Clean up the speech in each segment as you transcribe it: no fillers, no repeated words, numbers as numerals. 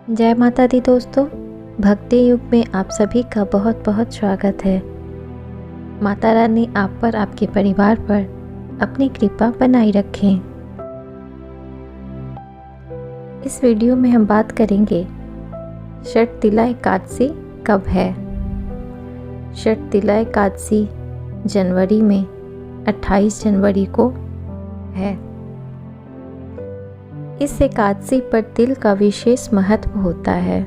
जय माता दी दोस्तों, भक्ति युग में आप सभी का बहुत बहुत स्वागत है। माता रानी आप पर, आपके परिवार पर अपनी कृपा बनाई रखें। इस वीडियो में हम बात करेंगे षटतिला एकादशी कब है। षटतिला एकादशी जनवरी में 28 जनवरी को है। इस एकादशी पर तिल का विशेष महत्व होता है।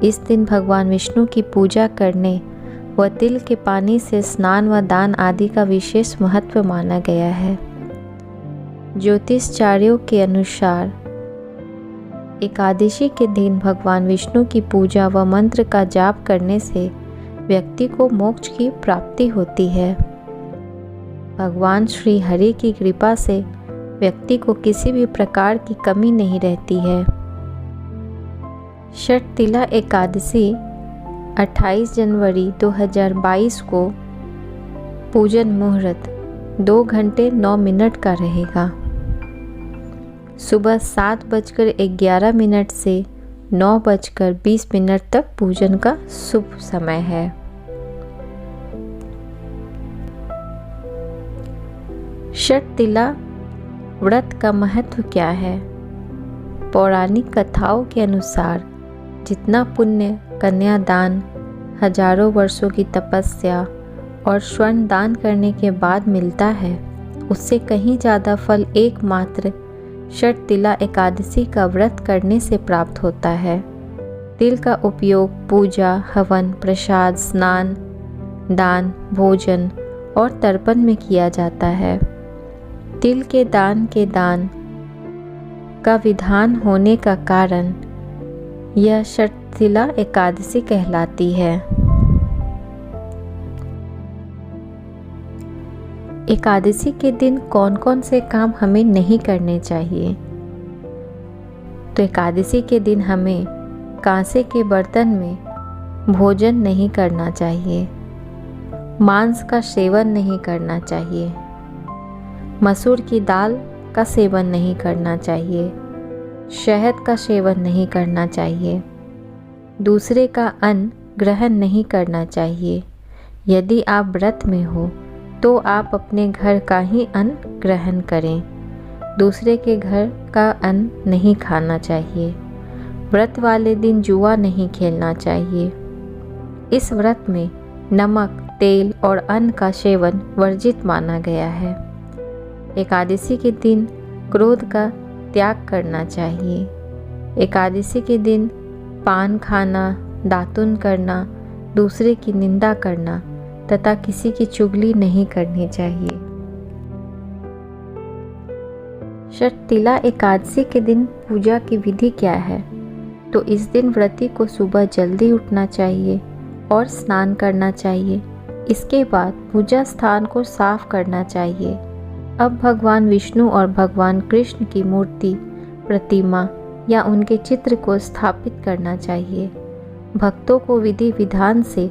इस दिन भगवान विष्णु की पूजा करने व तिल के पानी से स्नान व दान आदि का विशेष महत्व माना गया है। ज्योतिषाचार्यों के अनुसार एकादशी के दिन भगवान विष्णु की पूजा व मंत्र का जाप करने से व्यक्ति को मोक्ष की प्राप्ति होती है। भगवान श्री हरि की कृपा से व्यक्ति को किसी भी प्रकार की कमी नहीं रहती है। षटतिला एकादशी 28 जनवरी 2022 को पूजन मुहूर्त 2 घंटे 9 मिनट का रहेगा। सुबह 7:11 से 9:20 तक पूजन का शुभ समय है। षटतिला व्रत का महत्व क्या है? पौराणिक कथाओं के अनुसार जितना पुण्य कन्यादान, हजारों वर्षों की तपस्या और स्वर्ण दान करने के बाद मिलता है, उससे कहीं ज़्यादा फल एकमात्र षटतिला एकादशी का व्रत करने से प्राप्त होता है। तिल का उपयोग पूजा, हवन, प्रसाद, स्नान, दान, भोजन और तर्पण में किया जाता है। तिल के दान का विधान होने का कारण यह षटतिला एकादशी कहलाती है। एकादशी के दिन कौन कौन से काम हमें नहीं करने चाहिए? तो एकादशी के दिन हमें कांसे के बर्तन में भोजन नहीं करना चाहिए, मांस का सेवन नहीं करना चाहिए, मसूर की दाल का सेवन नहीं करना चाहिए, शहद का सेवन नहीं करना चाहिए, दूसरे का अन्न ग्रहण नहीं करना चाहिए। यदि आप व्रत में हो तो आप अपने घर का ही अन्न ग्रहण करें, दूसरे के घर का अन्न नहीं खाना चाहिए। व्रत वाले दिन जुआ नहीं खेलना चाहिए। इस व्रत में नमक, तेल और अन्न का सेवन वर्जित माना गया है। एकादशी के दिन क्रोध का त्याग करना चाहिए। एकादशी के दिन पान खाना, दातुन करना, दूसरे की निंदा करना तथा किसी की चुगली नहीं करनी चाहिए। षटतिला एकादशी के दिन पूजा की विधि क्या है? तो इस दिन व्रती को सुबह जल्दी उठना चाहिए और स्नान करना चाहिए। इसके बाद पूजा स्थान को साफ करना चाहिए। अब भगवान विष्णु और भगवान कृष्ण की मूर्ति, प्रतिमा या उनके चित्र को स्थापित करना चाहिए। भक्तों को विधि विधान से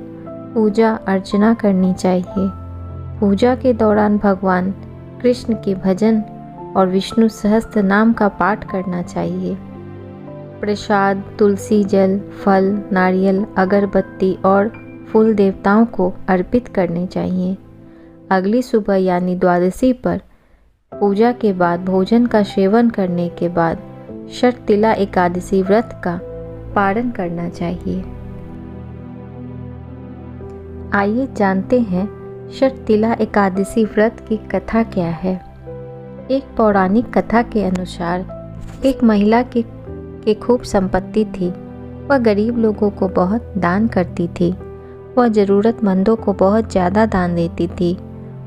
पूजा अर्चना करनी चाहिए। पूजा के दौरान भगवान कृष्ण के भजन और विष्णु सहस्त्र नाम का पाठ करना चाहिए। प्रसाद, तुलसी जल, फल, नारियल, अगरबत्ती और फूल देवताओं को अर्पित करने चाहिए। अगली सुबह यानी द्वादशी पर पूजा के बाद भोजन का सेवन करने के बाद षटतिला एकादशी व्रत का पारण करना चाहिए। आइए जानते हैं षटतिला एकादशी व्रत की कथा क्या है। एक पौराणिक कथा के अनुसार एक महिला की खूब संपत्ति थी। वह गरीब लोगों को बहुत दान करती थी। वह ज़रूरतमंदों को बहुत ज़्यादा दान देती थी।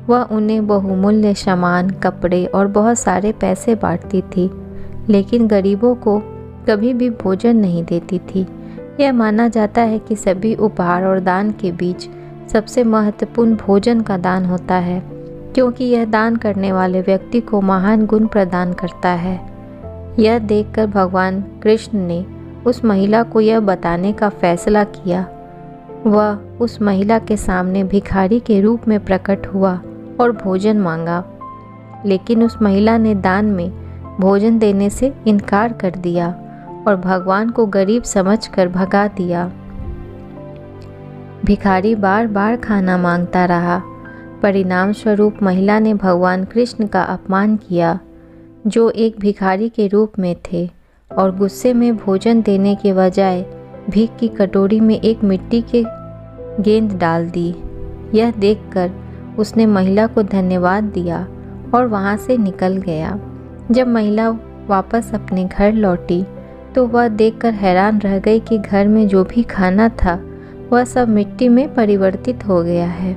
वह उन्हें बहुमूल्य सामान, कपड़े और बहुत सारे पैसे बांटती थी, लेकिन गरीबों को कभी भी भोजन नहीं देती थी। यह माना जाता है कि सभी उपहार और दान के बीच सबसे महत्वपूर्ण भोजन का दान होता है, क्योंकि यह दान करने वाले व्यक्ति को महान गुण प्रदान करता है। यह देखकर भगवान कृष्ण ने उस महिला को यह बताने का फैसला किया। वह उस महिला के सामने भिखारी के रूप में प्रकट हुआ और भोजन मांगा, लेकिन उस महिला ने दान में भोजन देने से इनकार कर दिया और भगवान को गरीब समझकर भगा दिया। भिखारी बार बार खाना मांगता रहा। परिणाम स्वरूप महिला ने भगवान कृष्ण का अपमान किया, जो एक भिखारी के रूप में थे, और गुस्से में भोजन देने के बजाय भीख की कटोरी में एक मिट्टी के गेंद डाल दी। यह देखकर उसने महिला को धन्यवाद दिया और वहाँ से निकल गया। जब महिला वापस अपने घर लौटी तो वह देखकर हैरान रह गई कि घर में जो भी खाना था वह सब मिट्टी में परिवर्तित हो गया है।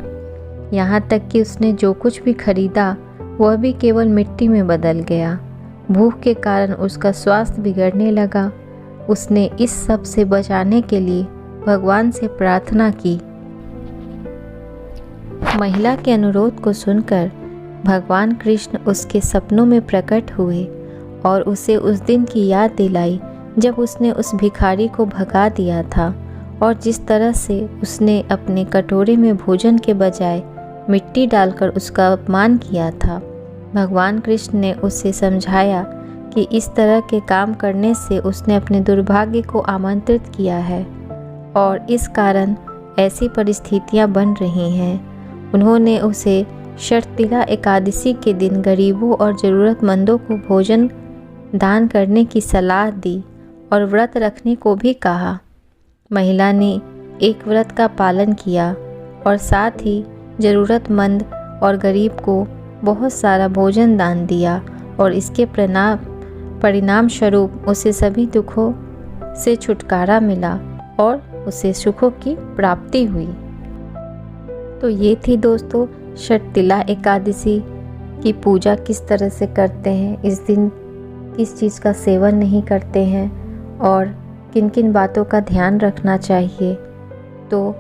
यहाँ तक कि उसने जो कुछ भी खरीदा वह भी केवल मिट्टी में बदल गया। भूख के कारण उसका स्वास्थ्य बिगड़ने लगा। उसने इस सब से बचाने के लिए भगवान से प्रार्थना की। महिला के अनुरोध को सुनकर भगवान कृष्ण उसके सपनों में प्रकट हुए और उसे उस दिन की याद दिलाई जब उसने उस भिखारी को भगा दिया था और जिस तरह से उसने अपने कटोरे में भोजन के बजाय मिट्टी डालकर उसका अपमान किया था। भगवान कृष्ण ने उसे समझाया कि इस तरह के काम करने से उसने अपने दुर्भाग्य को आमंत्रित किया है और इस कारण ऐसी परिस्थितियां बन रही हैं। उन्होंने उसे शर्तिला एकादशी के दिन गरीबों और ज़रूरतमंदों को भोजन दान करने की सलाह दी और व्रत रखने को भी कहा। महिला ने एक व्रत का पालन किया और साथ ही ज़रूरतमंद और गरीब को बहुत सारा भोजन दान दिया और इसके परिणाम स्वरूप उसे सभी दुखों से छुटकारा मिला और उसे सुखों की प्राप्ति हुई। तो ये थी दोस्तों शर्तिला एकादशी की पूजा किस तरह से करते हैं, इस दिन किस चीज़ का सेवन नहीं करते हैं और किन किन बातों का ध्यान रखना चाहिए। तो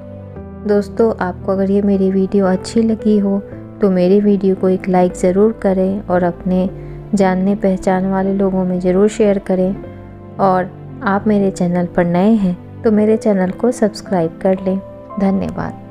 दोस्तों आपको अगर ये मेरी वीडियो अच्छी लगी हो तो मेरी वीडियो को एक लाइक ज़रूर करें और अपने जानने पहचान वाले लोगों में ज़रूर शेयर करें। और आप मेरे चैनल पर नए हैं तो मेरे चैनल को सब्सक्राइब कर लें। धन्यवाद।